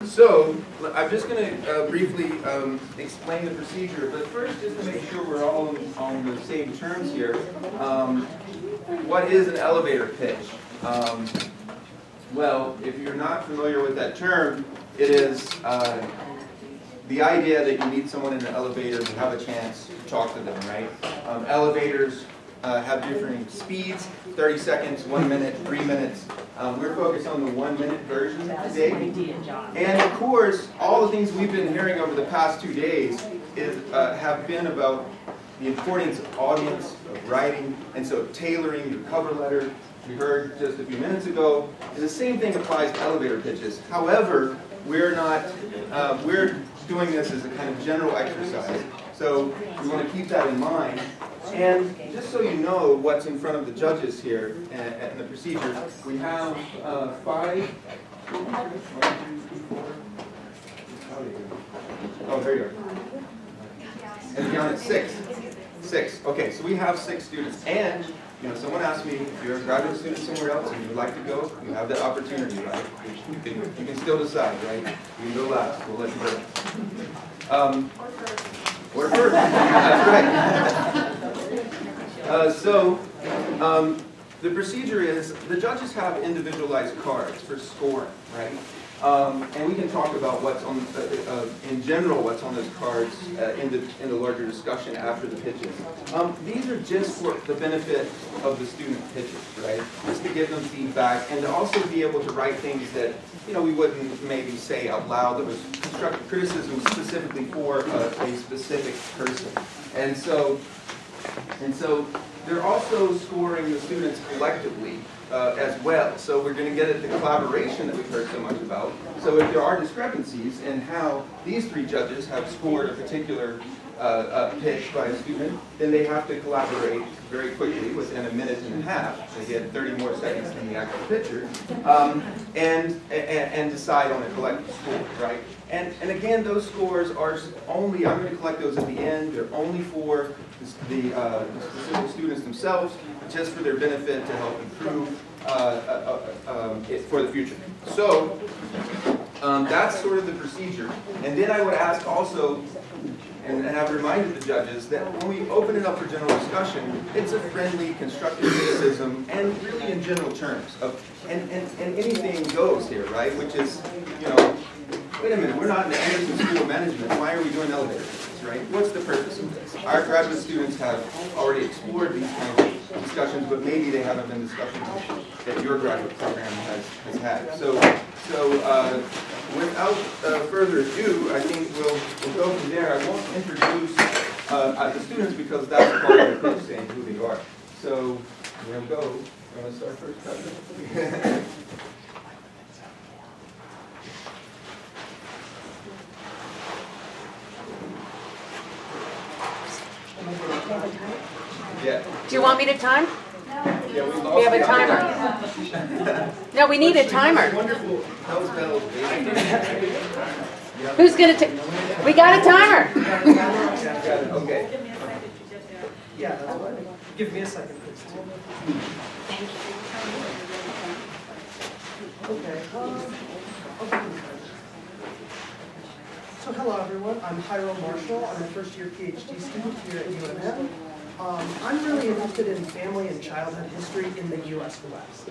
So, I'm just going to briefly explain the procedure, but first, just to make sure we're all on the same terms here, what is an elevator pitch? Well, if you're not familiar with that term, it is the idea that you meet someone in an elevator and have a chance to talk to them, right? Elevators have different speeds, 30 seconds, 1 minute, 3 minutes. We're focused on the 1 minute version today. And of course, all the things we've been hearing over the past 2 days have been about the importance of audience, of writing, and so tailoring your cover letter. We heard just a few minutes ago. And the same thing applies to elevator pitches. However, we're doing this as a kind of general exercise. So we want to keep that in mind. And just so you know what's in front of the judges here and the procedure, we have 5. Oh, there you are. And down at 6. 6. Okay, so we have 6 students. And someone asked me, if you're a graduate student somewhere else and you would like to go, you have that opportunity, right? You can still decide, right? You can go last. We'll let you go. Or first. That's right. The procedure is, the judges have individualized cards for scoring, right? And we can talk about what's on, in general, what's on those cards in the larger discussion after the pitches. These are just for the benefit of the student pitches, right? Just to give them feedback and to also be able to write things that we wouldn't maybe say out loud that was constructive criticism specifically for a specific person. And so they're also scoring the students collectively as well. So we're going to get at the collaboration that we've heard so much about. So if there are discrepancies in how these 3 judges have scored a particular pitch by a student, then they have to collaborate very quickly within a minute and a half. They get 30 more seconds than the actual pitcher, and decide on a collective score, right? And again, those scores are only, I'm going to collect those at the end. They're only for the specific students themselves, just for their benefit to help improve it for the future. So that's sort of the procedure. And then I would ask also, and have reminded the judges, that when we open it up for general discussion, it's a friendly, constructive criticism, and really in general terms. And anything goes here, right? Which is, wait a minute, we're not in the Anderson School of Management. Why are we doing elevator pitches, right? What's the purpose of this? Our graduate students have already explored these kinds of discussions, but maybe they haven't been discussions that your graduate program has had. So without further ado, I think we'll go from there. I won't introduce the students because that's part of the pitch, saying who they are. So we'll go. You want to start first, Patrick? Yeah. Do you want me to time? Yeah, We have a timer. No, we need a timer. Wonderful house bells, baby. Who's going to take? We got a timer. Okay. Yeah, that's what. Give me a second, please. Thank you. Okay. So hello everyone, I'm Tyrell Marshall. I'm a first-year PhD student here at UNM. I'm really interested in family and childhood history in the U.S. West.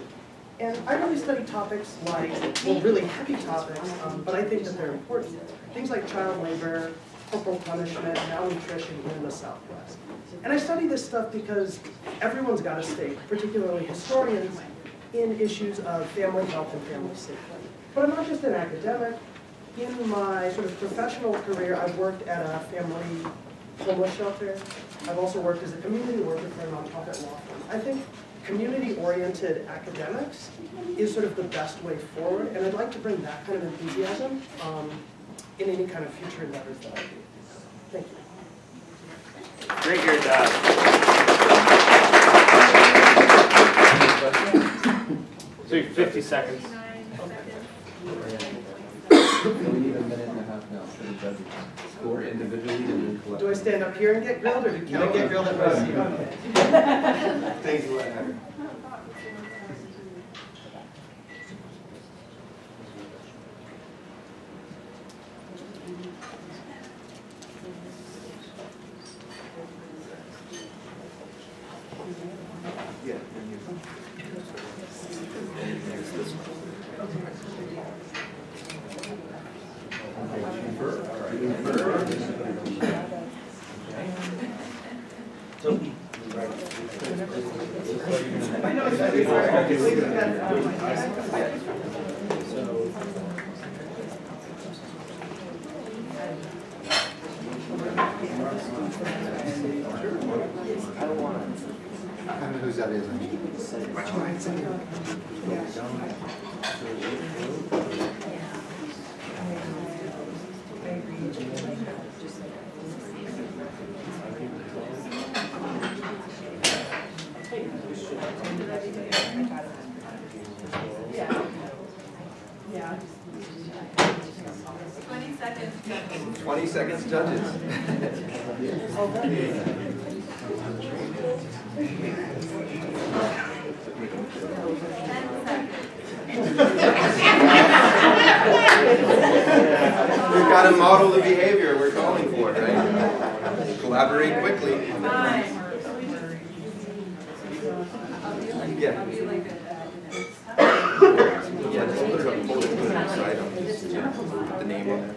And I really study topics like, well, really heavy topics, but I think that they're important. Things like child labor, corporal punishment, malnutrition in the Southwest. And I study this stuff because everyone's got a stake, particularly historians, in issues of family health and family safety. But I'm not just an academic. In my sort of professional career, I've worked at a family homeless shelter. I've also worked as a community worker for a nonprofit law firm. I think community-oriented academics is sort of the best way forward, and I'd like to bring that kind of enthusiasm in any kind of future endeavors that I do. Thank you. Great, your job. So you have 50 seconds. So we need a minute and a half now for the judges. Score individually and then collectively. Do I stand up here and get grilled, or can I get grilled at my seat? Okay. Thanks a lot, Heather. Whose that is? 20 seconds, judges. We've got to model the behavior we're calling for, right? Collaborate quickly. Yeah. Yeah, just put it up, hold it, put it inside, put the name on there.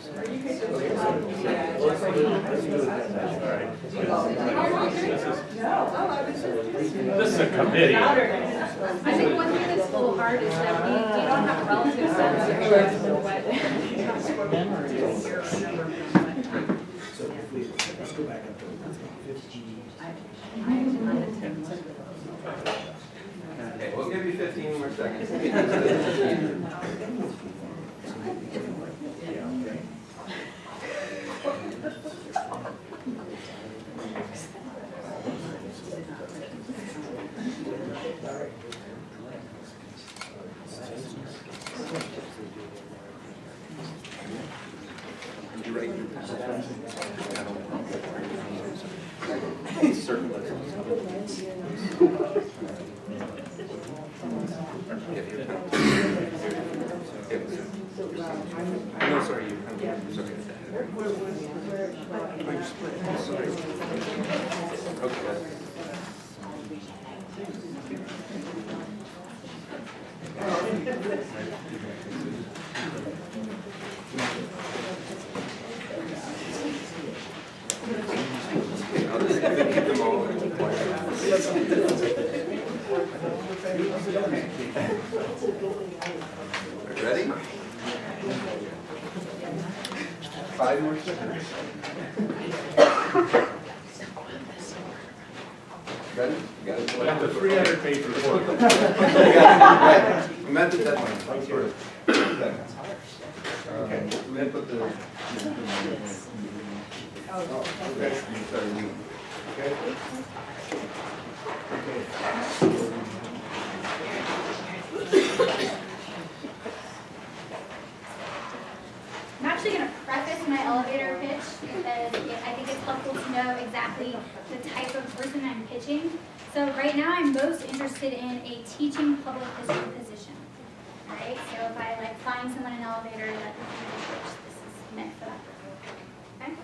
This is a committee. I think one thing that's a little hard is that we don't have relative sense of what. Let's go back up to 15. Okay, we'll give you 15 more seconds. You're right. No, sorry, you. Sorry. Okay. I'll just keep them all. Ready? 5 more seconds. Ready? You got it. That's a 300-page report. You got it. Right. We meant the deadline. Sort of. Okay. We're going to put the. Okay. Okay. I'm actually going to preface my elevator pitch because I think it's helpful to know exactly the type of person I'm pitching. So right now I'm most interested in a teaching public history position. All right, so if I find someone in an elevator that pitch, this is meant for that person. Okay?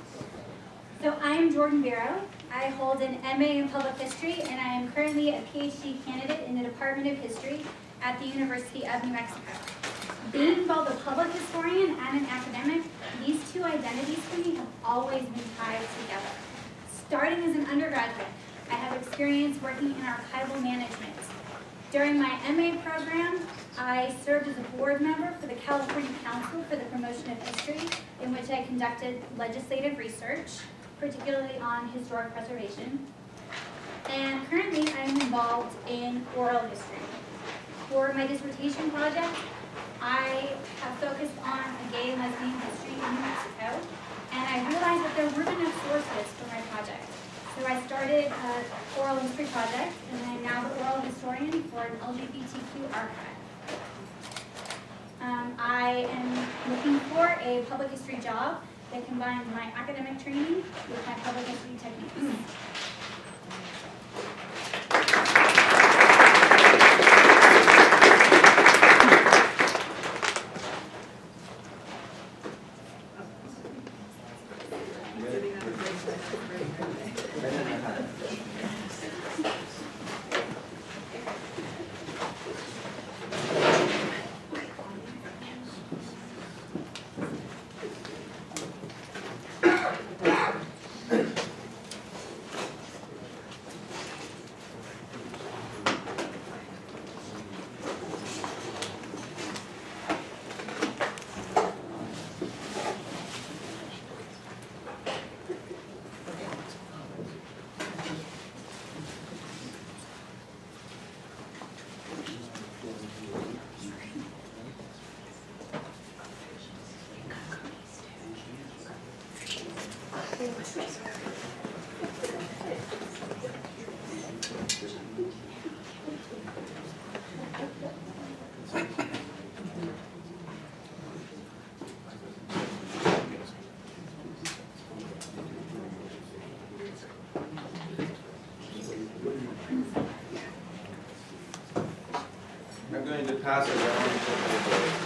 So I am Jordan Barrow. I hold an MA in public history and I am currently a PhD candidate in the Department of History at the University of New Mexico. Being both a public historian and an academic, these two identities for me have always been tied together. Starting as an undergraduate, I have experience working in archival management. During my MA program, I served as a board member for the California Council for the Promotion of History, in which I conducted legislative research, particularly on historic preservation. And currently, I am involved in oral history. For my dissertation project, I have focused on a gay and lesbian history in New Mexico, and I realized that there weren't enough sources for my project. So I started an oral history project, and I'm now the oral historian for an LGBTQ archive. I am looking for a public history job that combines my academic training with my public history techniques. I'm going to pass around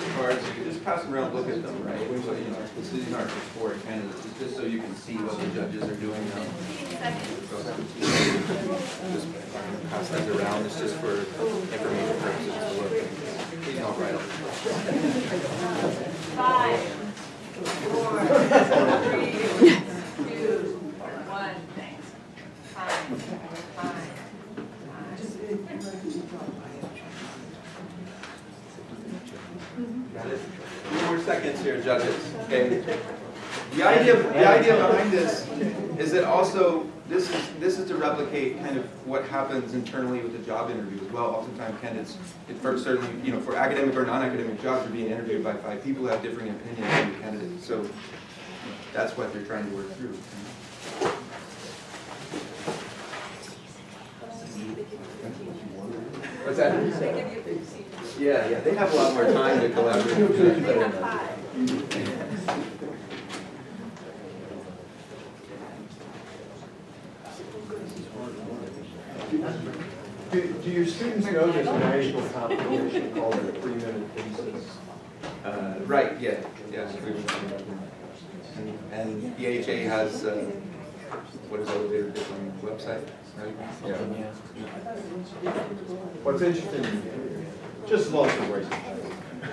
the cards. You can just pass them around, look at them, right? So, you know, these aren't just for candidates, it's just so you can see what the judges are doing now. Just pass these around. It's just for information purposes to look. Please don't write them. 5, 4, 3, 2, 1. Thanks. 5. Got it? 2 more seconds here, judges. Okay. The idea behind this is that also this is to replicate kind of what happens internally with the job interview as well. Oftentimes candidates, certainly, you know, for academic or non-academic jobs, are being interviewed by 5 people who have differing opinions than the candidate. So that's what they're trying to work through. What's that? Yeah, they have a lot more time to collaborate. They have 5. Do your students know there's a national competition called the 3-minute thesis? Right, yeah. And the AHA has, what is elevator different website, right? Yeah. What's interesting, just as long as it's racing,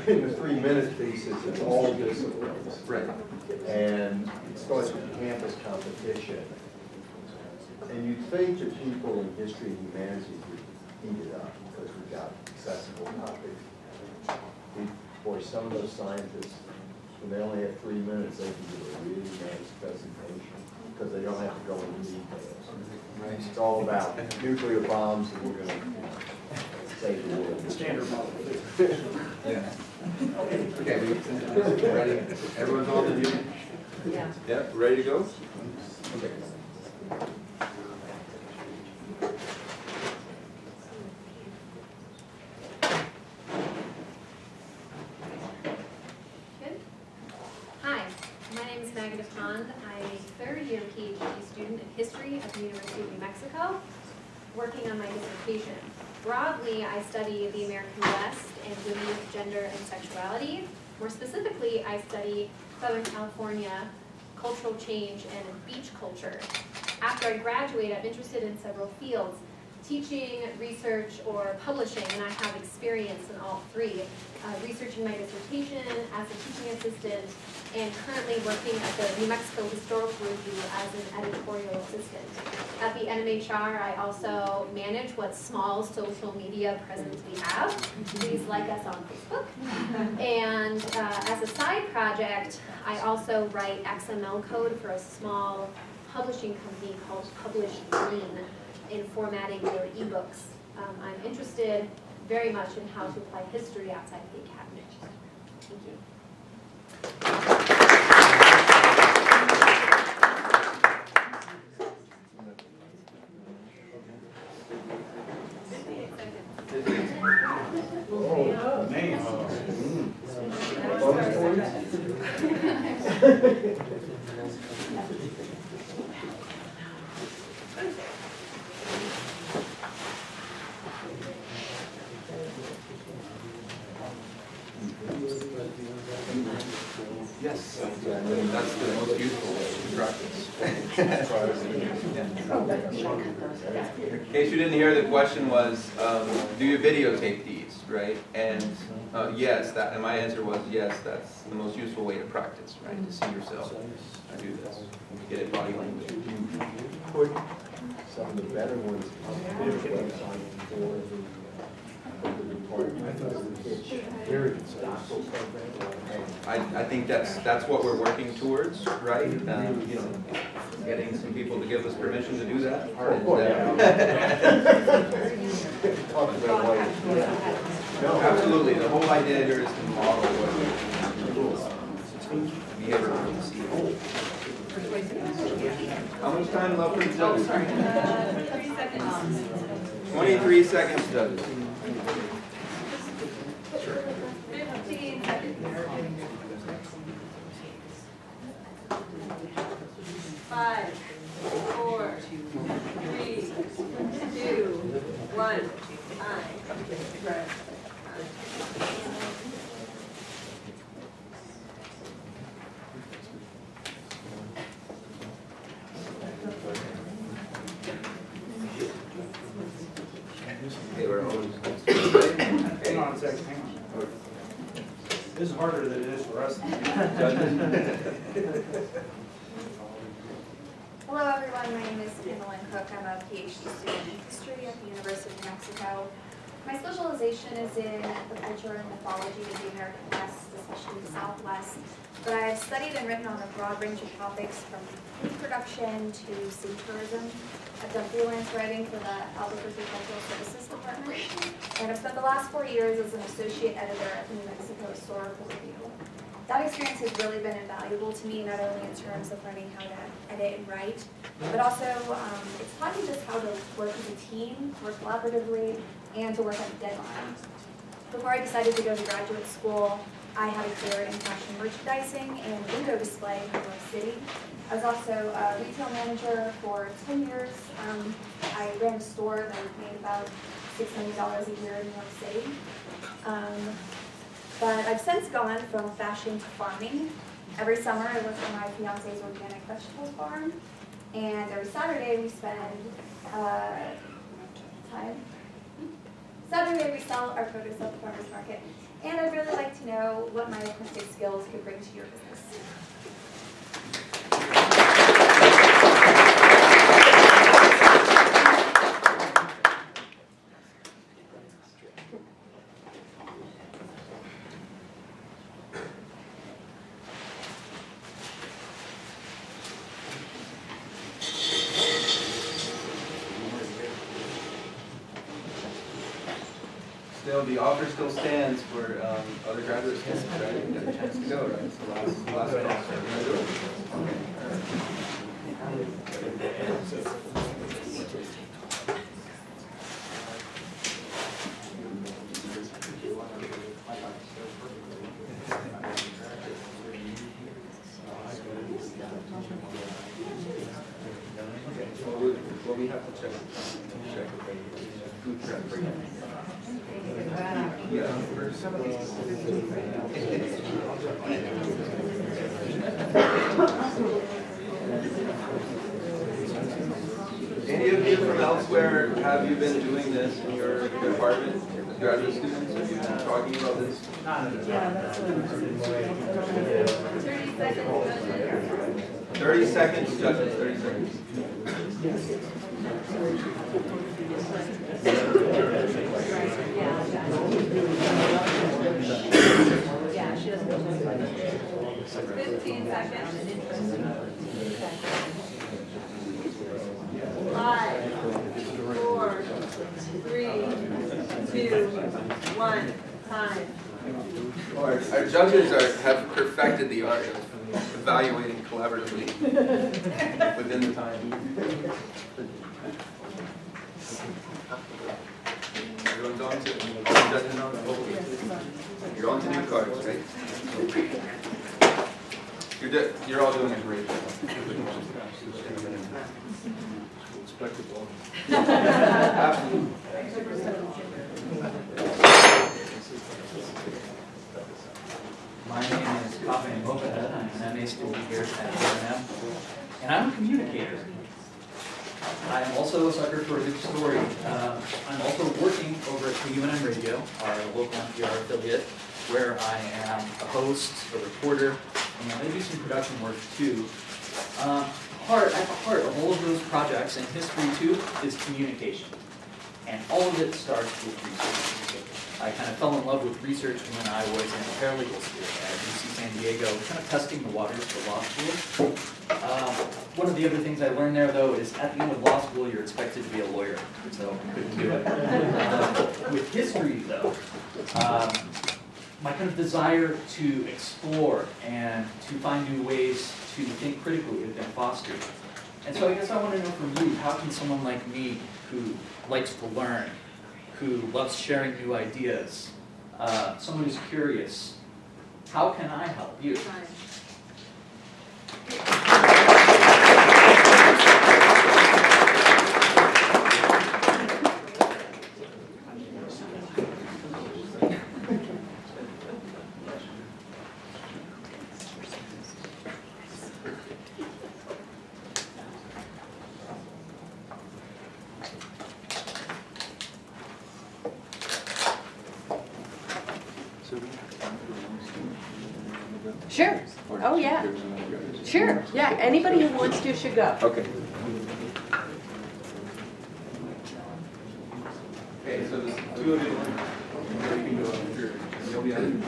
in the 3-minute thesis, it's all disciplines. Right. And it starts with the campus competition. And you'd think that people in history and humanities would eat it up because we've got accessible topics. Boy, some of those scientists, when they only have 3 minutes, they can do a really nice presentation because they don't have to go into details. Right. It's all about nuclear bombs and we're going to save the world. Standard model. Yeah. Okay, we ready? Everyone's on the view? Yeah. Yep, ready to go? Okay. Good. Hi, my name is Magnus. I'm a 3rd-year PhD student in history at the University of New Mexico, working on my dissertation. Broadly, I study the American West and women's gender and sexuality. More specifically, I study Southern California, cultural change, and beach culture. After I graduate, I'm interested in several fields: teaching, research, or publishing, and I have experience in all 3. Researching my dissertation as a teaching assistant, and currently working at the New Mexico Historical Review as an editorial assistant. At the NMHR, I also manage what small social media presence we have. Please like us on Facebook. And as a side project, I also write XML code for a small publishing company called Publish Green in formatting their ebooks. I'm interested very much in how to apply history outside of the academy. Thank you. Yes, that's the most useful practice. In case you didn't hear, the question was, do you videotape these, right? And yes, and my answer was yes, that's the most useful way to practice, right? To see yourself. I do this. Get it body language. Put some of the better ones on the website for the department of the pitch. Doctoral program. I think that's what we're working towards, right? You know, getting some people to give us permission to do that. Talk about why. No, absolutely. The whole idea here is to model what we be able to see. How much time left for the judges? 3 seconds. 23 seconds, judges. 15 seconds. 5, 4, 3, 2, 1. Time. Okay, we're almost. Hang on a second, hang on. This is harder than it is for us. Hello everyone, my name is Mellon Cook. I'm a PhD student in history at the University of New Mexico. My specialization is in the culture and mythology of the American West, especially the Southwest. But I've studied and written on a broad range of topics from food production to city tourism. I've done freelance writing for the Albuquerque Cultural Services Department. And I've spent the last 4 years as an associate editor at the New Mexico Historical Review. That experience has really been invaluable to me, not only in terms of learning how to edit and write, but also it's taught me just how to work as a team, work collaboratively, and to work on a deadline. Before I decided to go to graduate school, I had a career in fashion merchandising and window display in New York City. I was also a retail manager for 10 years. I ran a store that made about $6 million a year in New York City. But I've since gone from fashion to farming. Every summer I work on my fiance's organic vegetable farm, and every Saturday we spend time. Saturday we sell our produce at the farmer's market, and I'd really like to know what my artistic skills could bring to your business. Still, the offer still stands for other graduate students, right? You got a chance to go, right? It's the last offer. You wanna do it? Okay. Well, we have to check food prep. Yeah, first. Any of you from elsewhere, have you been doing this in your department, graduate students? Have you been talking about this? 30 seconds, judges, 30 seconds. Yeah, she doesn't know. 15 seconds. 5, 4, 3, 2, 1. Time. Our judges have perfected the art of evaluating collaboratively within the time. Everyone's on to you're on to new cards, right? You're all doing a great job. Absolutely. My name is Kafe Moped. I'm an MA student here at Bertram, and I'm a communicator. I'm also a sucker for a good story. I'm also working over at UNM Radio, our local NPR affiliate, where I am a host, a reporter, and I do some production work too. At the heart of all of those projects, and history too, is communication. And all of it starts with research. I kind of fell in love with research when I was in paralegal school at UC San Diego, kind of testing the waters for law school. One of the other things I learned there, though, is at the end of law school, you're expected to be a lawyer, so I couldn't do it. With history, though, my kind of desire to explore and to find new ways to think critically has been fostered. And so I guess I want to know from you, how can someone like me who likes to learn, who loves sharing new ideas, someone who's curious, how can I help you? Sure. Oh, yeah. Sure. Yeah, anybody who wants to should go. Okay. Okay, so there's two of you. You can go up here. You'll be on.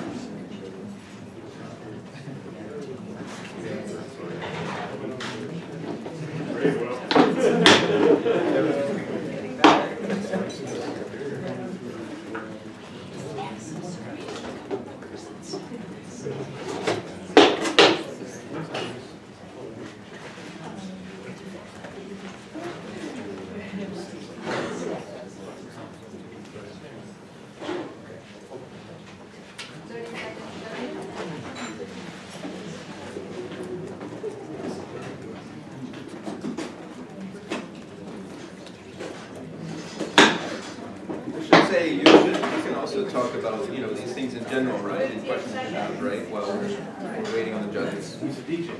You can also talk about, you know, these things in general, right? And questions you have, right? While we're waiting on the judges. Who's a DJ?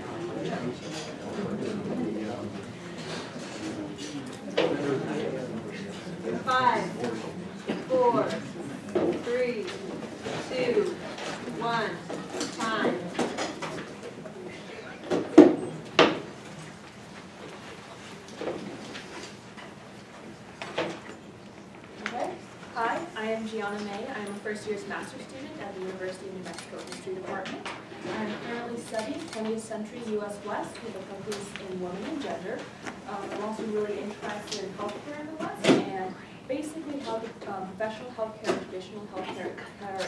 5, 4, 3, 2, 1, time. Hi, I am Gianna May. I am a first year's master's student at the University of New Mexico History Department. I am currently studying 20th century U.S. West with a focus in women and gender. I'm also really interested in healthcare in the West and basically how the professional healthcare and traditional healthcare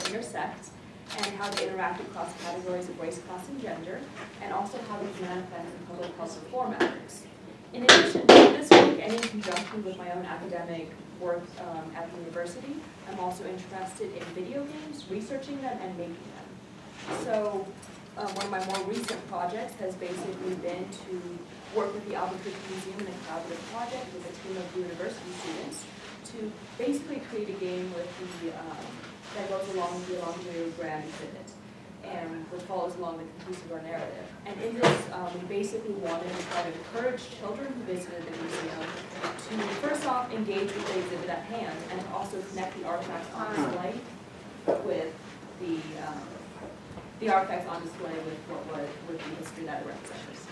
intersect and how they interact across categories of race, class, and gender, and also how these manifest in public health reform efforts. In addition to this work, and in conjunction with my own academic work at the university, I'm also interested in video games, researching them, and making them. So one of my more recent projects has basically been to work with the Albuquerque Museum in a collaborative project with a team of university students to basically create a game with the, that goes along with the Along the Rio Grande exhibit and which follows along the conclusive of our narrative. And in this, we basically wanted to try to encourage children who visited the museum to first off engage with the exhibit at hand and also connect the artifacts on display with the artifacts on display with the history that it represents.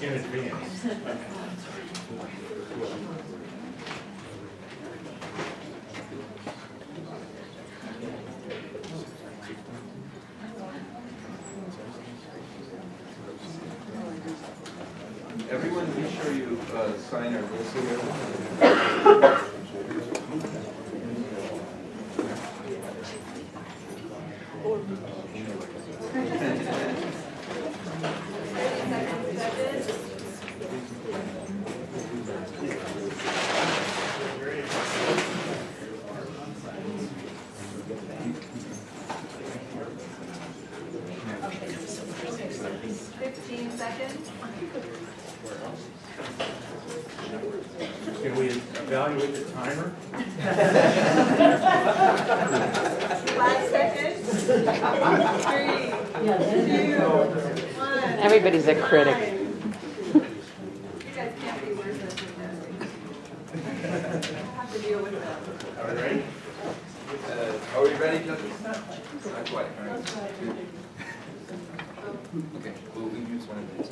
In advance. 15 seconds. Can we evaluate the timer? 5 seconds. 3, 2, 1. Everybody's a critic. You guys can't be worse than Ready? Are we ready, judges? Not quite, all right. Okay, we'll use one of these.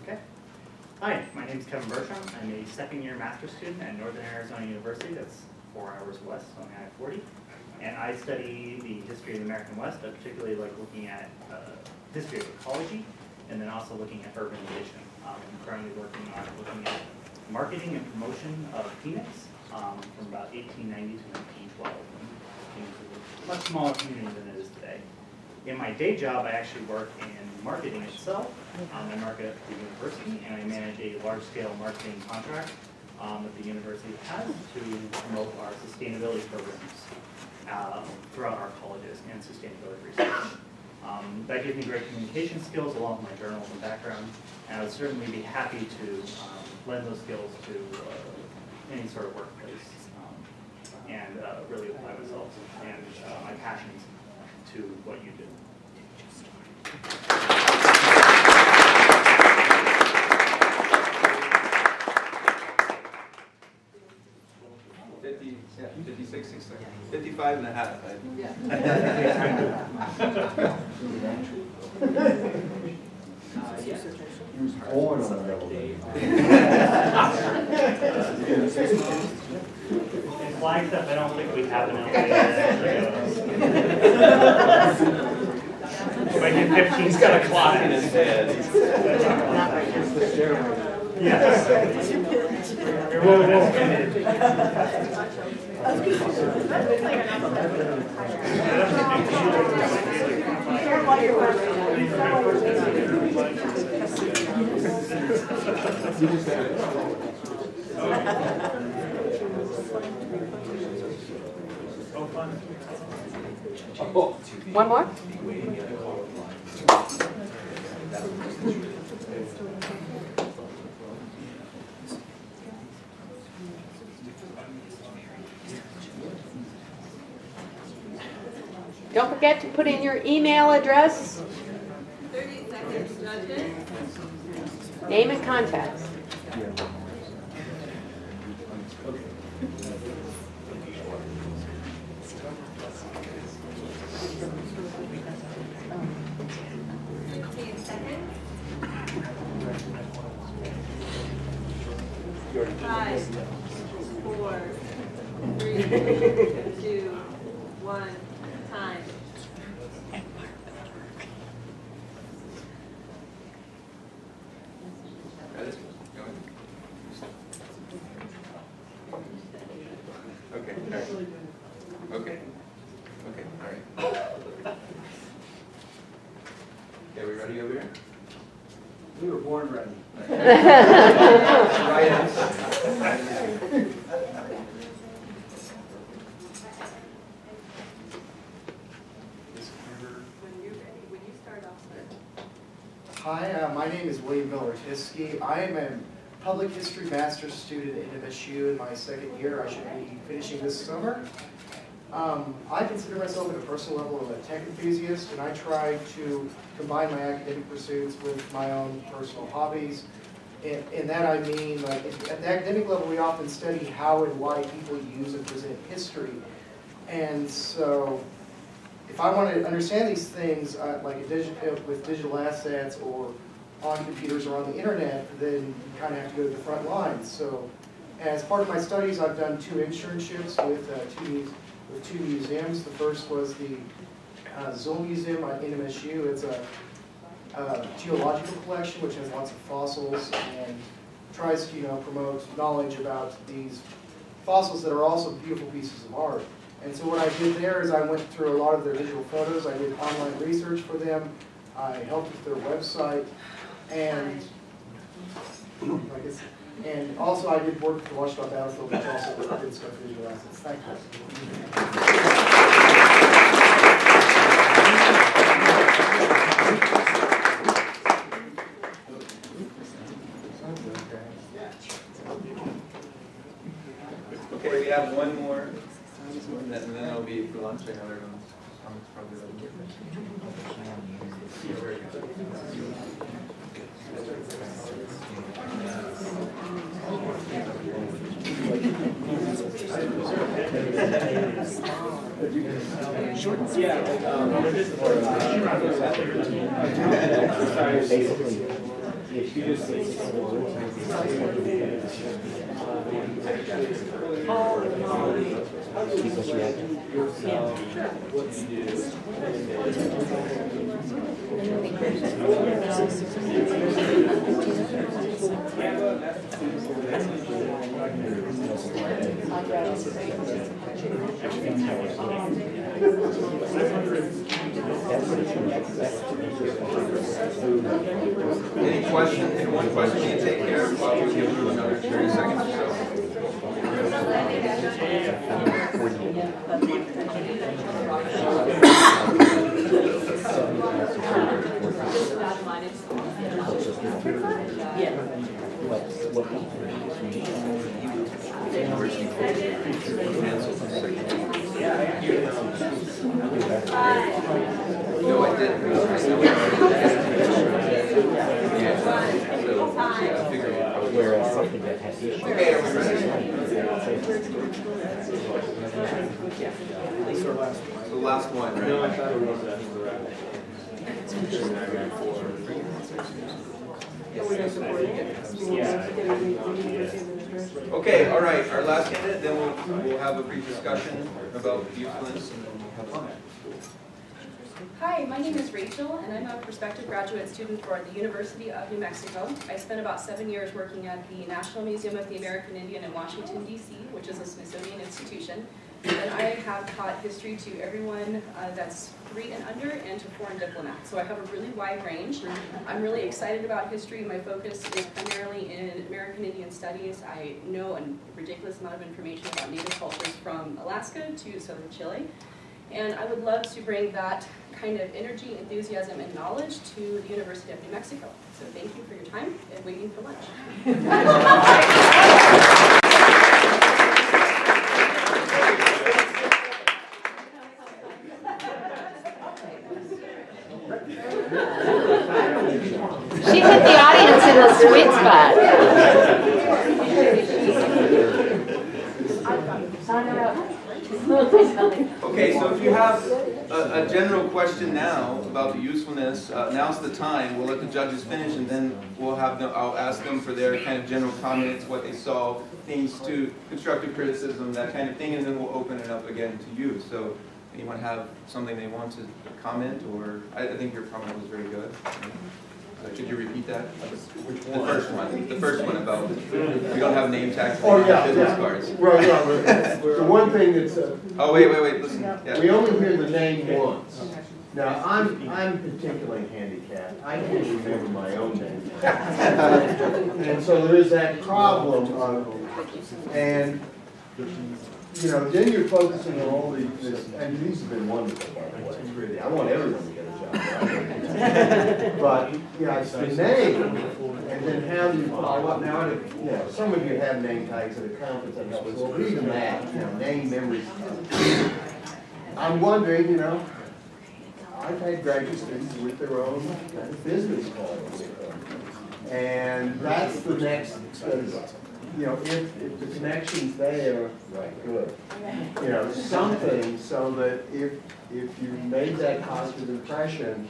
Okay. Hi, my name is Kevin Bertram. I'm a second-year master's student at Northern Arizona University. That's 4 hours west on I-40. And I study the history of the American West. I particularly like looking at history of ecology, and then also looking at urbanization. I'm currently working at marketing and promotion of Phoenix from about 1890 to 1912. Phoenix is a much smaller community than it is today. In my day job, I actually work in marketing itself. I market at the university, and I manage a large-scale marketing contract that the university has to promote our sustainability programs throughout our colleges and sustainability research. That gives me great communication skills along with my journalism background, and I would certainly be happy to lend those skills to any sort of workplace and really apply myself and my passions to what you do. 56, 55 and a half. He was born on an elevator. In Flagstaff, I don't think we have an elevator. If I get 15, He's got a clock in his head. Yes. One more? Don't forget to put in your email address, 30 seconds, judges. name and contact. Five, 4, 3, 2, 1, time. Okay, all right. Okay, all right. Okay, we ready over here? We were born ready. Right answer. When you're ready, when you start off, sir. Hi, my name is William Miller-Tiskey. I am a public history master's student at NMSU in my second year. I should be finishing this summer. I consider myself at a personal level a tech enthusiast, and I try to combine my academic pursuits with my own personal hobbies. And that I mean, like, at the academic level, we often study how and why people use and present history. And so, if I want to understand these things, like with digital assets or on computers or on the internet, then you kind of have to go to the front lines. So, as part of my studies, I've done 2 internships with two museums. The first was the Zoll Museum at NMSU. It's a geological collection which has lots of fossils and tries to promote knowledge about these fossils that are also beautiful pieces of art. And so what I did there is I went through a lot of their digital photos. I did online research for them. I helped with their website, and also I did work with the Washington Battlefield, which also did stuff with digital assets. Thank you. Okay, we have one more, and then it'll be for lunch. I know everyone's probably ready. Basically, if you just because you have Any question, one question you take care of, while we give you another 30 seconds or so. No, I didn't. whereas something that has issues. Okay, are we ready? The last one, right? No, I thought it was that. Okay, all right, our last candidate, then we'll have a brief discussion about usefulness and then we'll have fun. Hi, my name is Rachel, and I'm a prospective graduate student for the University of New Mexico. I spent about 7 years working at the National Museum of the American Indian in Washington, D.C., which is a Smithsonian institution. And I have taught history to everyone that's 3 and under and to foreign diplomats. So I have a really wide range. I'm really excited about history. My focus is primarily in American Indian studies. I know a ridiculous amount of information about native cultures from Alaska to southern Chile. And I would love to bring that kind of energy, enthusiasm, and knowledge to the University of New Mexico. So thank you for your time and waiting for lunch. She hit the audience in the sweet spot. Okay, so if you have a general question now about the usefulness, now's the time. We'll let the judges finish, and then I'll ask them for their kind of general comments, what they saw, things to constructive criticism, that kind of thing, and then we'll open it up again to you. So, anyone have something they want to comment, or I think your comment was very good. Could you repeat that? Which The one? first one. The first one about we don't have name tags Oh, on yeah, business yeah. cards. Right. The one thing that's, Oh, wait, listen. Yeah. we only hear the name once. Now, I'm particularly handicapped. I can't remember my own name. And so there is that problem of, and, you know, then you're focusing on all these, and these have been wonderful, by the way, really. I want everyone to get a job. Right? But, you know, it's the name, and then how do you follow up? Now, you know, some of you have name tags at a conference that helps, well, even that, you know, name, memory. I'm wondering, you know, I've had graduate students with their own kind of business card with them. And that's the next, you know, if the connection's there, right, good. You know, something so that if you made that positive impression,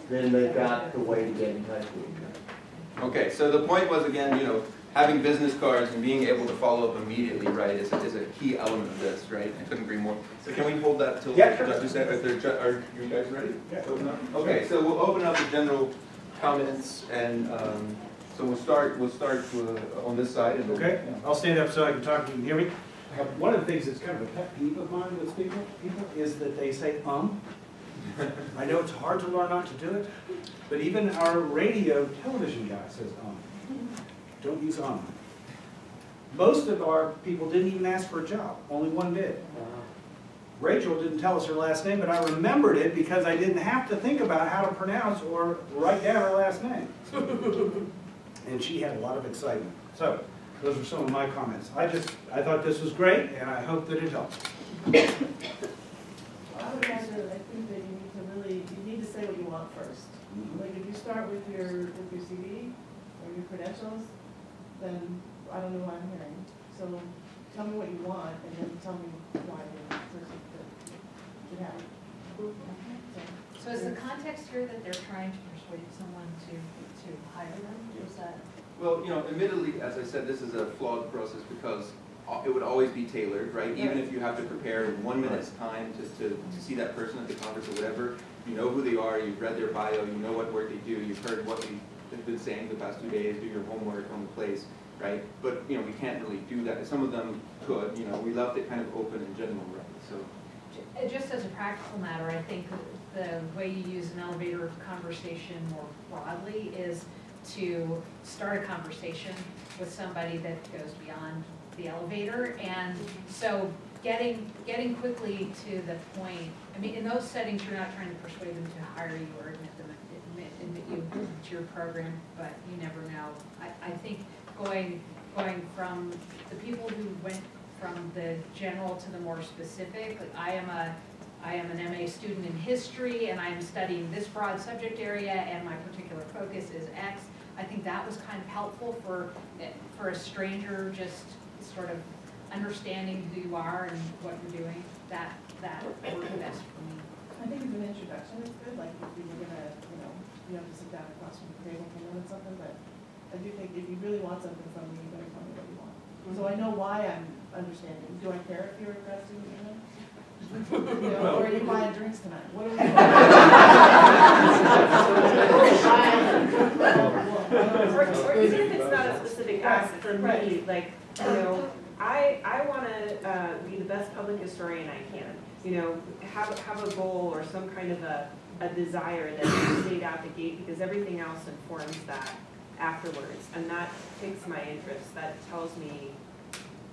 then they've got the way to get in touch with you. Okay, so the point was, again, you know, having business cards and being able to follow up immediately, right, is a key element of this, right? I couldn't agree more. So can we hold that till the judges say, are you guys ready? Yeah. Open up? Okay, so we'll open up the general comments, and so we'll start on this side. And then, Okay, I'll stand up so I can talk. You can hear me? One of the things that's kind of a pet peeve of mine with people is that they say I know it's hard to learn not to do it, but even our radio television guy says Don't use Most of our people didn't even ask for a job. Only one did. Rachel didn't tell us her last name, but I remembered it because I didn't have to think about how to pronounce or write down her last name. And she had a lot of excitement. So, those are some of my comments. I thought this was great, and I hope that it helps. I would imagine that I think that you need to say what you want first. Like if you start with your CV or your credentials, then I don't know what I'm hearing. So tell me what you want, and then tell me why you're such a fit. it happened. So is the context here that they're trying to persuade someone to hire them? Is that? Well, admittedly, as I said, this is a flawed process because it would always be tailored, right? Even if you have to prepare 1 minute's time to see that person at the conference or whatever, you know who they are, you've read their bio, you know what work they do, you've heard what we've been saying the past 2 days, do your homework on the place, right? But, we can't really do that. Some of them could, we left it kind of open in general, right? So. Just as a practical matter, I think the way you use an elevator conversation more broadly is to start a conversation with somebody that goes beyond the elevator. And so getting quickly to the point, I mean, in those settings, you're not trying to persuade them to hire you or admit you to your program, but you never know. I think going from the people who went from the general to the more specific, like I am an MA student in history and I'm studying this broad subject area and my particular focus is X. I think that was kind of helpful for a stranger, just sort of understanding who you are and what you're doing. That worked best for me. I think as an introduction it's good, like if you were gonna, you have to sit down across from the table and learn something, but I do think if you really want something from me, you better tell me what you want. So I know why I'm understanding. Do I care if you're a grad student, or are you buying drinks tonight? What are we doing? Or even if it's not a specific ask for me, like, I want to be the best public historian I can. Have a goal or some kind of a desire that is laid out the gate, because everything else informs that afterwards, and that piques my interest. That tells me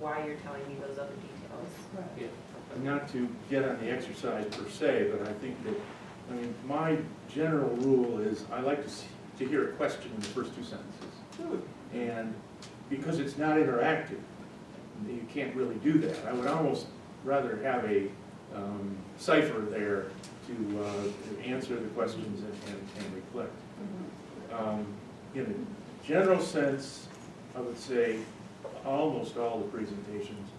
why you're telling me those other details. Right. Yeah. Not to get on the exercise per se, but I think that, my general rule is I like to hear a question in the first 2 sentences. And because it's not interactive, you can't really do that. I would almost rather have a cipher there to answer the questions and reflect. In a general sense, I would say almost all the presentations,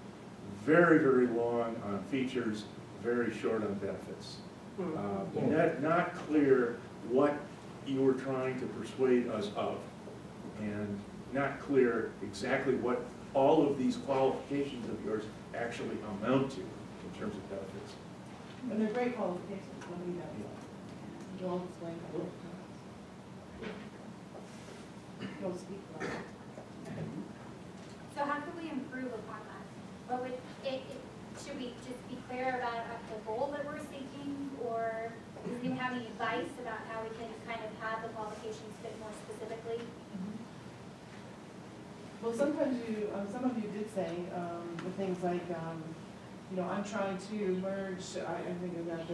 very, very long on features, very short on benefits. Not clear what you were trying to persuade us of, and not clear exactly what all of these qualifications of yours actually amount to in terms of benefits. And they're great qualifications. Let me know. You'll explain that. You'll speak about it. So how can we improve upon that? What would should we just be clear about the goal that we're seeking, or do you have any advice about how we can kind of have the qualifications fit more specifically? Well, sometimes some of you did say the things like, I'm trying to merge. I think about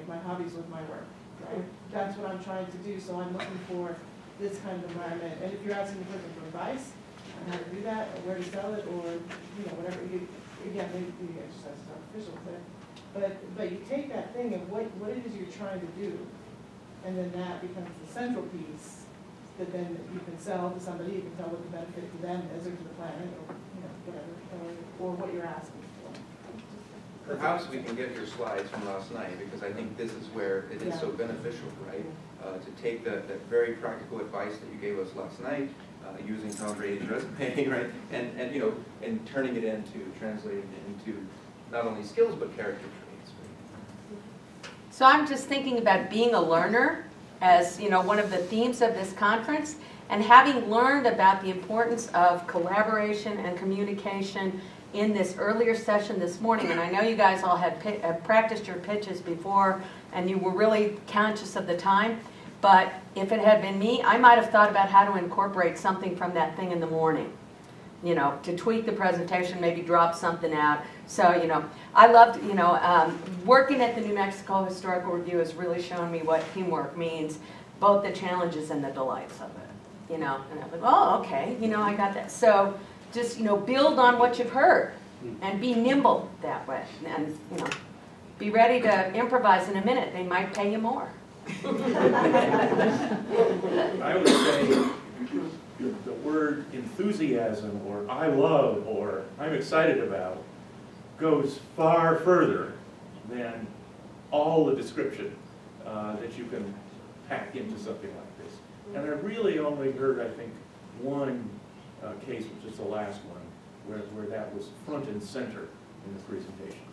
my hobbies with my work. Right? That's what I'm trying to do. So I'm looking for this kind of environment. And if you're asking the person for advice on how to do that, or where to sell it, or whatever, again, maybe the exercise is artificial there. But you take that thing of what it is you're trying to do, and then that becomes the central piece that then you can sell to somebody. You can tell what the benefit to them is, or to the planet, or whatever, or what you're asking for. Perhaps we can get your slides from last night, because I think this is where it is so beneficial, right? To take that very practical advice that you gave us last night, using Tom Brady's resume, right? And turning it into, translating it into not only skills, but character traits. Right? So I'm just thinking about being a learner as, one of the themes of this conference, and having learned about the importance of collaboration and communication in this earlier session this morning. And I know you guys all had practiced your pitches before, and you were really conscious of the time. But if it had been me, I might have thought about how to incorporate something from that thing in the morning. To tweak the presentation, maybe drop something out. So, I loved, working at the New Mexico Historical Review has really shown me what teamwork means, both the challenges and the delights of it. And I'm like, oh, okay, I got that. So just, build on what you've heard and be nimble that way. And, be ready to improvise in a minute. They might pay you more. I would say the word enthusiasm, or I love, or I'm excited about, goes far further than all the description that you can pack into something like this. And I really only heard, I think, one case, which is the last one, where that was front and center in the presentation.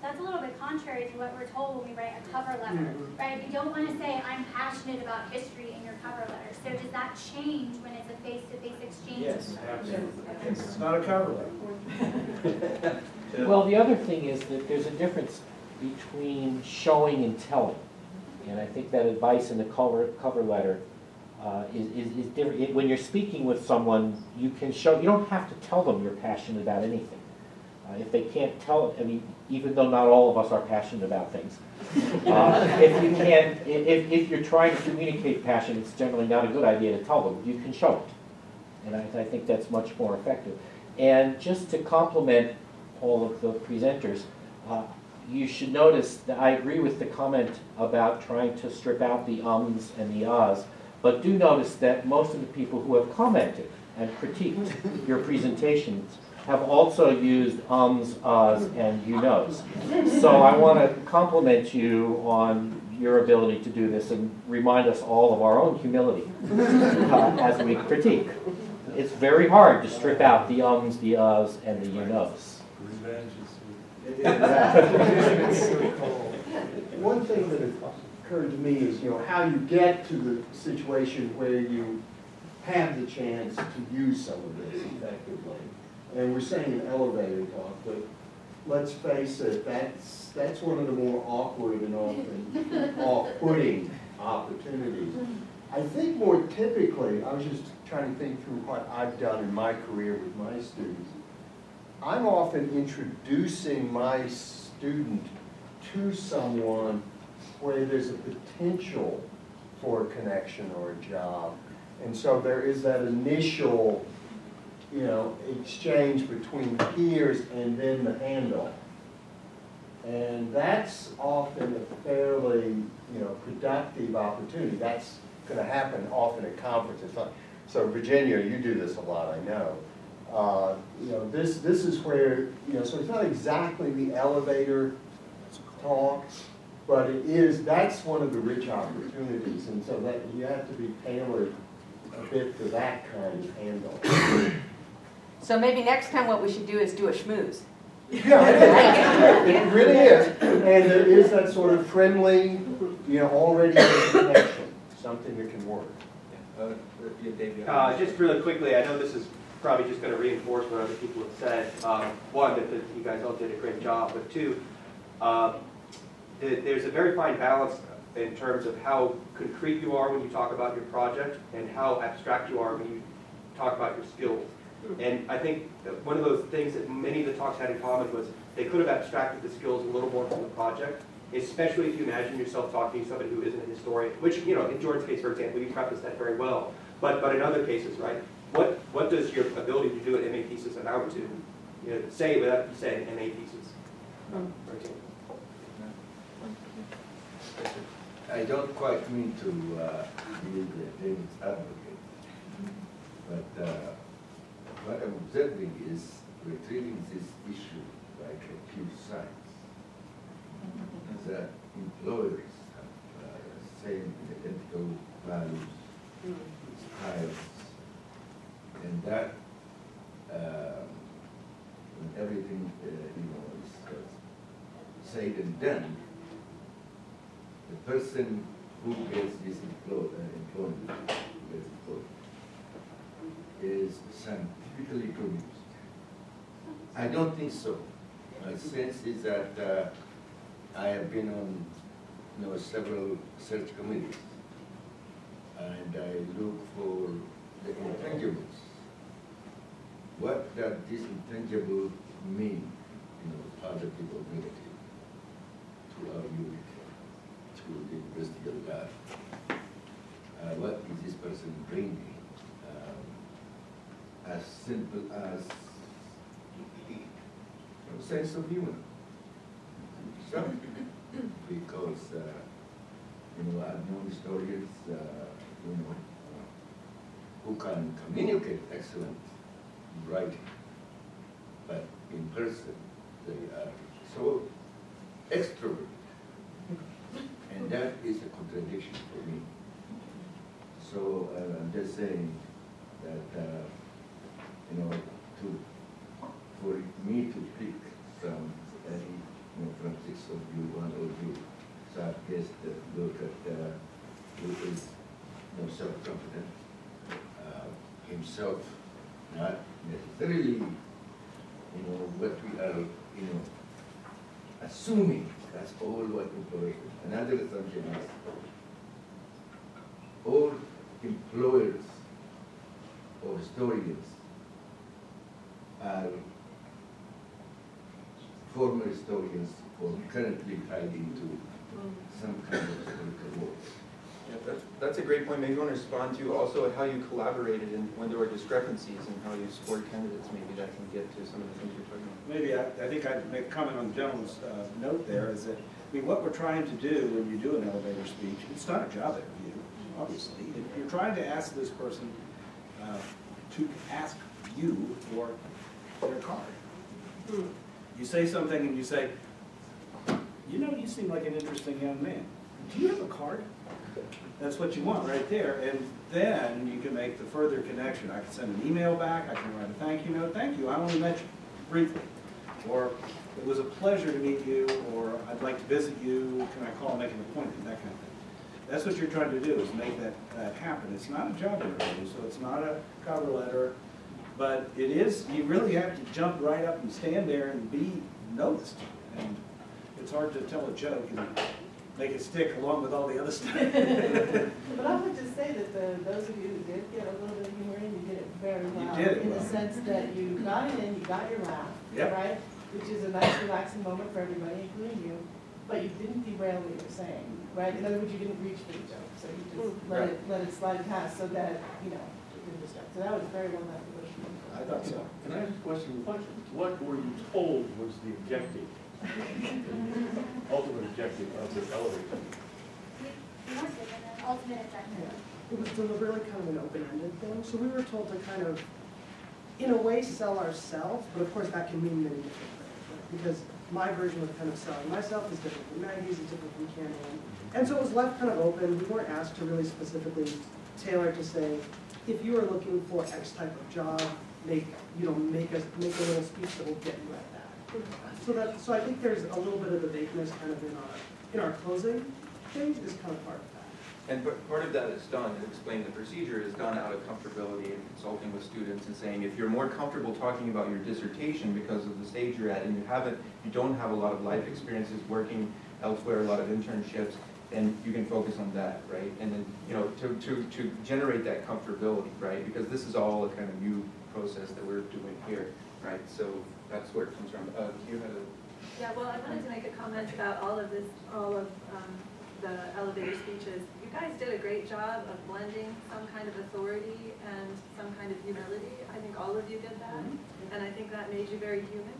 That's a little bit contrary to what we're told when we write a cover letter, right? You don't want to say, I'm passionate about history in your cover letter. So does that change when it's a face-to-face exchange? Yes, absolutely. It's not a cover letter. Well, the other thing is that there's a difference between showing and telling. And I think that advice in the cover letter is different. When you're speaking with someone, you can show, you don't have to tell them you're passionate about anything. If they can't tell, I mean, even though not all of us are passionate about things, if you're trying to communicate passion, it's generally not a good idea to tell them. You can show it. And I think that's much more effective. And just to complement all of the presenters, you should notice that I agree with the comment about trying to strip out the ums and the ahs, but do notice that most of the people who have commented and critiqued your presentations have also used ums, ahs, and you knows. So I want to compliment you on your ability to do this and remind us all of our own humility as we critique. It's very hard to strip out the ums, the ahs, and the you knows. Revenge is One thing that occurred to me is, how you get to the situation where you have the chance to use some of this effectively. And we're saying an elevator talk, but let's face it, that's one of the more awkward and often off-putting opportunities. I think more typically, I was just trying to think through what I've done in my career with my students. I'm often introducing my student to someone where there's a potential for a connection or a job. And so there is that initial, exchange between peers and then the handoff. And that's often a fairly, productive opportunity. That's going to happen often at conferences. So Virginia, you do this a lot, I know. This is where, so it's not exactly the elevator talk, but that's one of the rich opportunities. And so that you have to be tailored a bit to that kind of handle. So maybe next time what we should do is do a schmooze. Yeah, it really is. And there is that sort of friendly, already a connection, something that can work. Just really quickly, I know this is probably just going to reinforce what other people have said. One, that you guys all did a great job, but two, there's a very fine balance in terms of how concrete you are when you talk about your project and how abstract you are when you talk about your skills. And I think that one of those things that many of the talks had in common was they could have abstracted the skills a little more from the project, especially if you imagine yourself talking to somebody who isn't a historian, which, in Jordan's case, for example, you prefaced that very well. But in other cases, right, what does your ability to do an MA thesis amount to? Say without saying MA thesis. I don't quite mean to be the David's advocate, but what I'm observing is we're treating this issue like a pure science. That employers have same identical values, styles, and that when everything is said and done, the person who gets this employment is scientifically produced. I don't think so. My sense is that I have been on several search committees, and I look for the intangibles. What does this intangible mean, positive or negative, to our youth, to the university of life? What is this person bringing? As simple as sense of humor. So, because I've known historians, who can communicate excellent writing, but in person they are so extroverted And that is a contradiction for me. So I'm just saying that, for me to pick from any, from six of you, one of you, so I guess that look at who is self-confident, himself, not necessarily, what we are, assuming. That's all what employers. Another assumption is all employers or historians are former historians or currently tied into some kind of historical work. Yeah, that's a great point. Maybe you want to respond to also how you collaborated and when there were discrepancies and how you scored candidates. Maybe that can get to some of the things you're talking about. Maybe I think I'd make a comment on the gentleman's note there is that, what we're trying to do when you do an elevator speech, it's not a job interview, obviously. You're trying to ask this person to ask you for their card. You say something and you say, you seem like an interesting young man. Do you have a card? That's what you want right there. And then you can make the further connection. I can send an email back. I can write a thank you note. Thank you. I only met you briefly. Or it was a pleasure to meet you. Or I'd like to visit you. Can I call, make an appointment? That kind of thing. That's what you're trying to do, is make that happen. It's not a job interview, so it's not a cover letter. But it is, you really have to jump right up and stand there and be noticed. And it's hard to tell a joke and make it stick along with all the other stuff. But I would just say that those of you who did get a little bit of humor in, you did it very well. You did it in well. the sense that you got it in, you got your laugh, Yep. right? Which is a nice relaxing moment for everybody, including you. But you didn't derail what you were saying, right? In other words, you didn't reach for the joke, so you just let it slide past so that, it didn't distract. So that was very well done. I thought so. Can I ask a question? What were you told was the objective, ultimate objective of this elevator? Ultimate objective. It was deliberately kind of an open-ended thing. So we were told to kind of, in a way, sell ourselves, but of course that can mean many different things, right? Because my version of kind of selling myself is different from Maggie's, is different from Cameron. And so it was left kind of open. We weren't asked to really specifically tailor to say, if you are looking for X type of job, make a little speech that will get you at that. So I think there's a little bit of the vagueness kind of in our closing things is kind of part of that. And part of that is done, and explain the procedure is done out of comfortability and consulting with students and saying, if you're more comfortable talking about your dissertation because of the stage you're at and you don't have a lot of life experiences working elsewhere, a lot of internships, and you can focus on that, right? And then, to generate that comfortability, right? Because this is all a kind of new process that we're doing here, right? So that's where it comes from. You had a... Yeah, well, I wanted to make a comment about all of the elevator speeches. You guys did a great job of blending some kind of authority and some kind of humility. I think all of you did that, and I think that made you very human.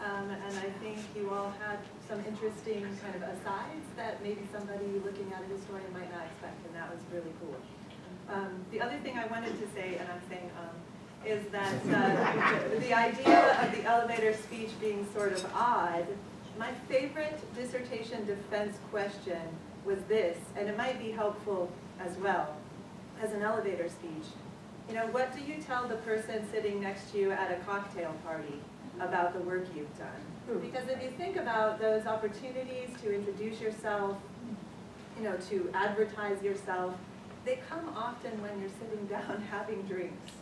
And I think you all had some interesting kind of asides that maybe somebody looking at a historian might not expect, and that was really cool. The other thing I wanted to say, and I'm saying is that the idea of the elevator speech being sort of odd, my favorite dissertation defense question was this, and it might be helpful as well as an elevator speech. What do you tell the person sitting next to you at a cocktail party about the work you've done? Because if you think about those opportunities to introduce yourself, to advertise yourself, they come often when you're sitting down having drinks.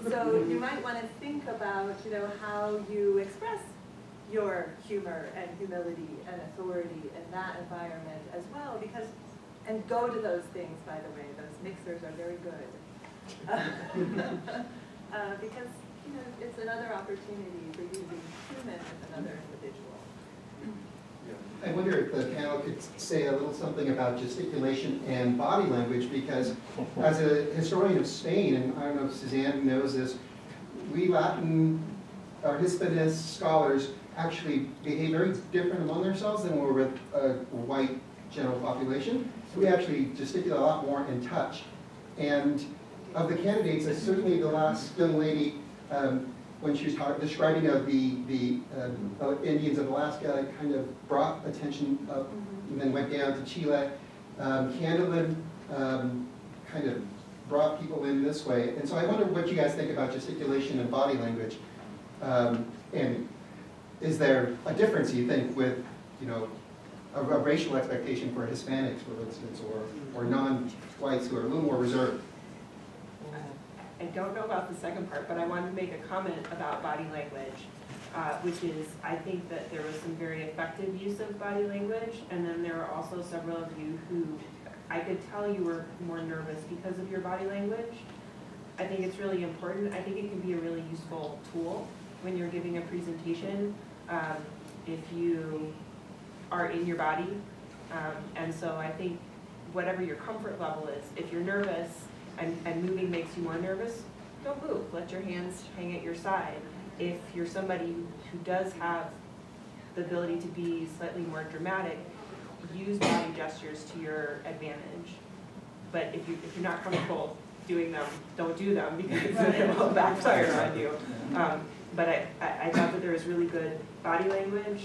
So you might want to think about, how you express your humor and humility and authority in that environment as well, and go to those things, by the way. Those mixers are very good. Because, it's another opportunity for you to be human with another individual. I wonder if the panel could say a little something about gesticulation and body language, because as a historian of Spain, and I don't know if Suzanne knows this, we Latin or Hispanist scholars actually behave very different among ourselves than when we're with a white general population. So we actually gesticulate a lot more and touch. And of the candidates, certainly the last young lady, when she was describing of the Indians of Alaska, kind of brought attention up and then went down to Chile. Candleman kind of brought people in this way. And so I wonder what you guys think about gesticulation and body language. And is there a difference, you think, with, you know, a racial expectation for Hispanics, for instance, or non-whites who are a little more reserved? I don't know about the second part, but I wanted to make a comment about body language, which is, I think that there was some very effective use of body language, and then there are also several of you who I could tell you were more nervous because of your body language. I think it's really important. I think it can be a really useful tool when you're giving a presentation, if you are in your body. And so I think whatever your comfort level is, if you're nervous and moving makes you more nervous, don't move. Let your hands hang at your side. If you're somebody who does have the ability to be slightly more dramatic, use body gestures to your advantage. But if you're not comfortable doing them, don't do them, because it will backfire on you. But I thought that there was really good body language.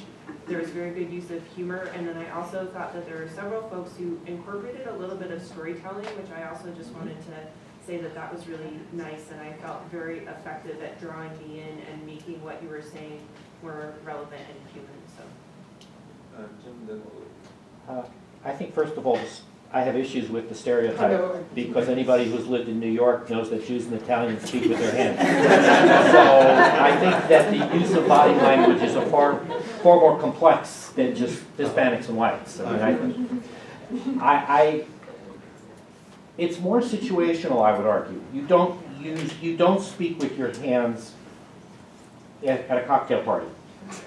There was very good use of humor, and then I also thought that there were several folks who incorporated a little bit of storytelling, which I also just wanted to say that that was really nice, and I felt very effective at drawing me in and making what you were saying more relevant and human. So. I think, first of all, I have issues with the stereotype, because anybody who's lived in New York knows that Jews and Italians speak with their hands. So I think that the use of body language is a far more complex than just Hispanics and whites. I mean, it's more situational, I would argue. You don't speak with your hands at a cocktail party,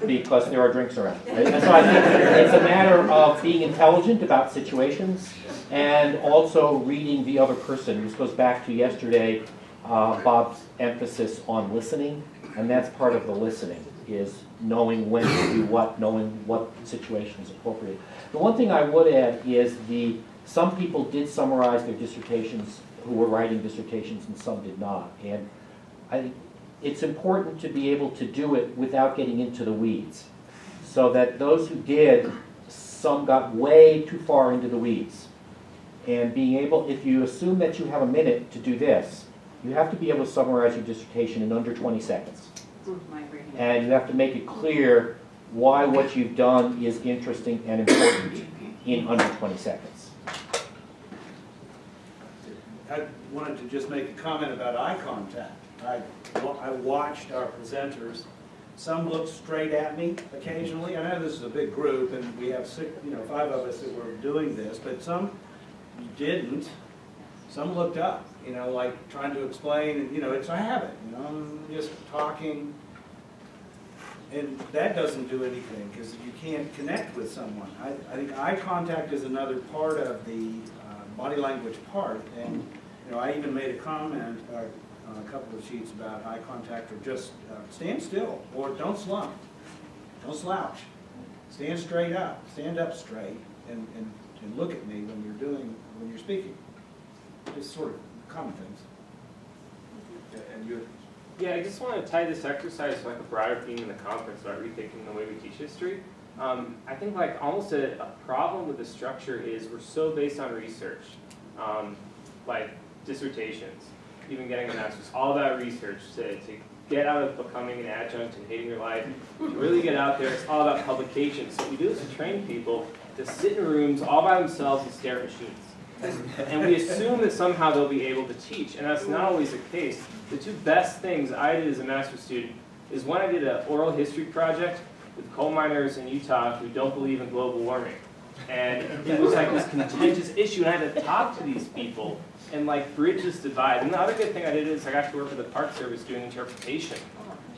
because there are drinks around. And so I think it's a matter of being intelligent about situations and also reading the other person. This goes back to yesterday, Bob's emphasis on listening, and that's part of the listening, is knowing when to do what, knowing what situation is appropriate. The one thing I would add is some people did summarize their dissertations who were writing dissertations and some did not. And I think it's important to be able to do it without getting into the weeds, so that those who did, some got way too far into the weeds. And being able, if you assume that you have a minute to do this, you have to be able to summarize your dissertation in under 20 seconds. And you have to make it clear why what you've done is interesting and important in under 20 seconds. I wanted to just make a comment about eye contact. I watched our presenters. Some looked straight at me occasionally. I know this is a big group, and we have 5 of us that were doing this, but some didn't. Some looked up, like trying to explain, and it's a habit, I'm just talking, and that doesn't do anything because you can't connect with someone. I think eye contact is another part of the body language part, and I even made a comment on a couple of sheets about eye contact, or just stand still, or don't slump, don't slouch, stand straight up, stand up straight, and look at me when you're speaking. Just sort of common things. And you? Yeah, I just want to tie this exercise to like a broader theme in the conference about rethinking the way we teach history. I think like almost a problem with the structure is we're so based on research, like dissertations, even getting a master's, all about research to get out of becoming an adjunct and hating your life, to really get out there. It's all about publications. So what we do is to train people to sit in rooms all by themselves and stare at machines. And we assume that somehow they'll be able to teach, and that's not always the case. The 2 best things I did as a master's student is one, I did an oral history project with coal miners in Utah who don't believe in global warming. And it was like this contentious issue, and I had to talk to these people and like bridge this divide. And the other good thing I did is I got to work with the Park Service doing interpretation.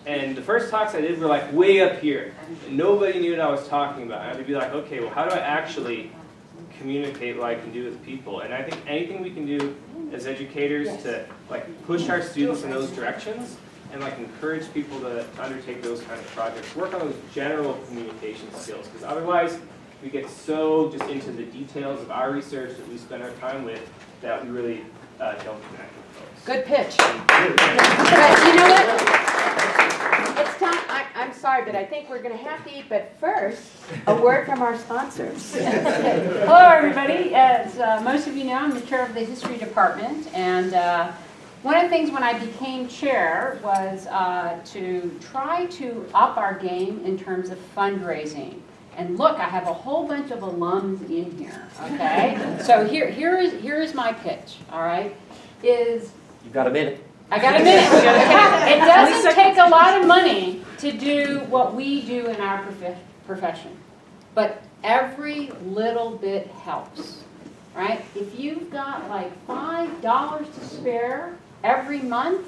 And the first talks I did were like way up here, and nobody knew what I was talking about. And I had to be like, okay, well, how do I actually communicate what I can do with people? And I think anything we can do as educators to like push our students in those directions and like encourage people to undertake those kind of projects, work on those general communication skills, because otherwise we get so just into the details of our research that we spend our time with that we really don't connect with folks. Good pitch. But you know what? It's time. I'm sorry, but I think we're going to have to eat, but first, a word from our sponsors. Hello, everybody. As most of you know, I'm the chair of the history department, and one of the things when I became chair was to try to up our game in terms of fundraising. And look, I have a whole bunch of alums in here, okay? So here is my pitch, all right? You've got a minute. I got a minute. It doesn't take a lot of money to do what we do in our profession, but every little bit helps, right? If you've got like $5 to spare every month,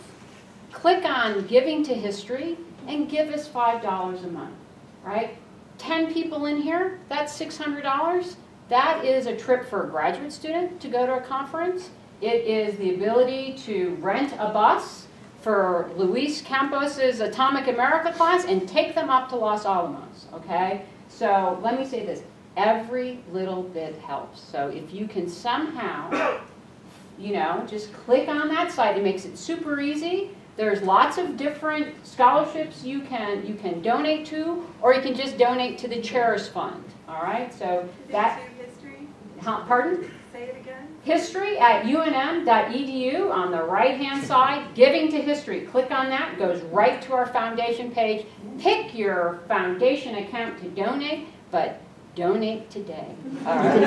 click on Giving to History and give us $5 a month, right? 10 people in here, that's $600. That is a trip for a graduate student to go to a conference. It is the ability to rent a bus for Luis Campos's Atomic America class and take them up to Los Alamos, okay? So let me say this, every little bit helps. So if you can somehow, you know, just click on that site, it makes it super easy. There's lots of different scholarships you can donate to, or you can just donate to the Cherish Fund, all right? So that, pardon? Say it again. History at unm.edu on the right-hand side. Giving to History. Click on that. It goes right to our foundation page. Pick your foundation account to donate, but donate today. All right.